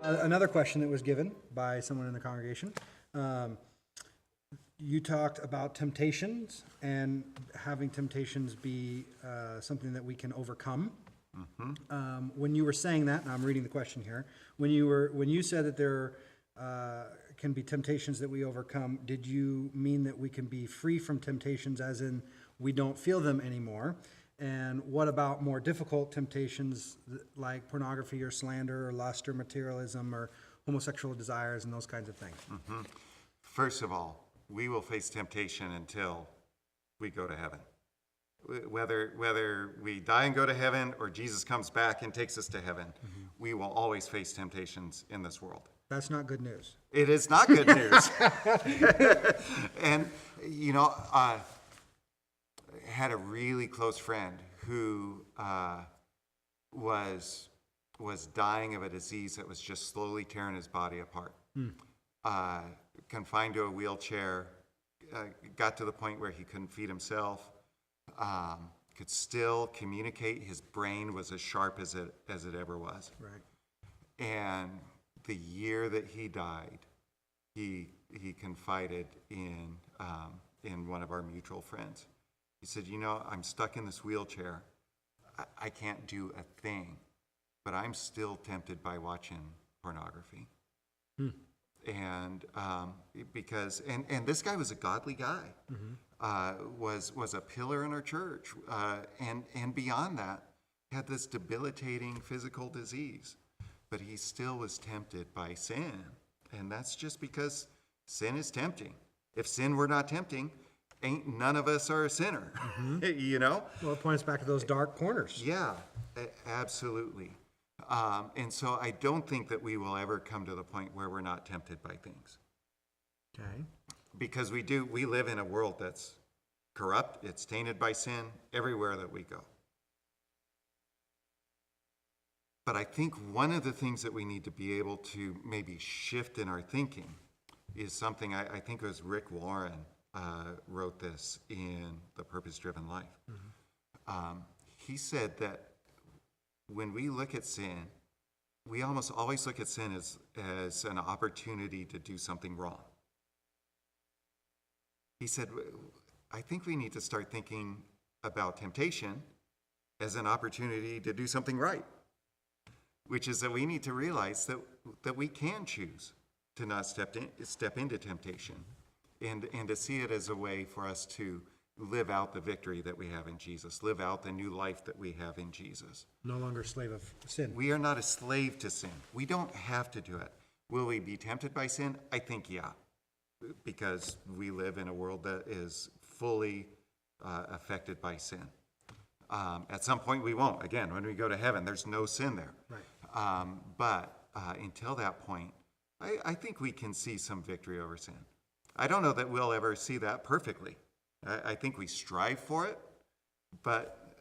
Another question that was given by someone in the congregation. You talked about temptations and having temptations be something that we can overcome. When you were saying that, and I'm reading the question here, when you said that there can be temptations that we overcome, did you mean that we can be free from temptations as in we don't feel them anymore? And what about more difficult temptations like pornography or slander or lust or materialism or homosexual desires and those kinds of things? First of all, we will face temptation until we go to heaven. Whether we die and go to heaven or Jesus comes back and takes us to heaven, we will always face temptations in this world. That's not good news. It is not good news. And, had a really close friend who was dying of a disease that was just slowly tearing his body apart. Confined to a wheelchair, got to the point where he couldn't feed himself, could still communicate. His brain was as sharp as it ever was. Right. And the year that he died, he confided in one of our mutual friends. He said, I'm stuck in this wheelchair. I can't do a thing, but I'm still tempted by watching pornography. And because this guy was a godly guy, was a pillar in our church, and beyond that, had this debilitating physical disease, but he still was tempted by sin, and that's just because sin is tempting. If sin were not tempting, ain't none of us are a sinner, Well, it points back to those dark corners. Yeah, absolutely. And so I don't think that we will ever come to the point where we're not tempted by things. Okay. Because we live in a world that's corrupt, it's tainted by sin everywhere that we go. But I think one of the things that we need to be able to maybe shift in our thinking is something, I think it was Rick Warren wrote this in The Purpose-Driven Life. He said that when we look at sin, we almost always look at sin as an opportunity to do something wrong. He said, I think we need to start thinking about temptation as an opportunity to do something right, which is that we need to realize that we can choose to not step into temptation and to see it as a way for us to live out the victory that we have in Jesus, live out the new life that we have in Jesus. No longer a slave of sin. We are not a slave to sin. We don't have to do it. Will we be tempted by sin? I think, yeah, because we live in a world that is fully affected by sin. At some point we won't. Again, when we go to heaven, there's no sin there. Right. But until that point, I think we can see some victory over sin. I don't know that we'll ever see that perfectly. I think we strive for it, but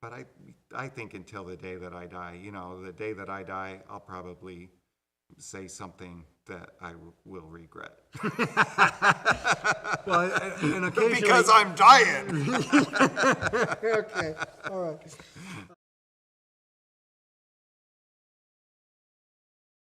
I think until the day that I die, the day that I die, I'll probably say something that I will regret. Well, and occasionally... Because I'm dying. Okay, all right.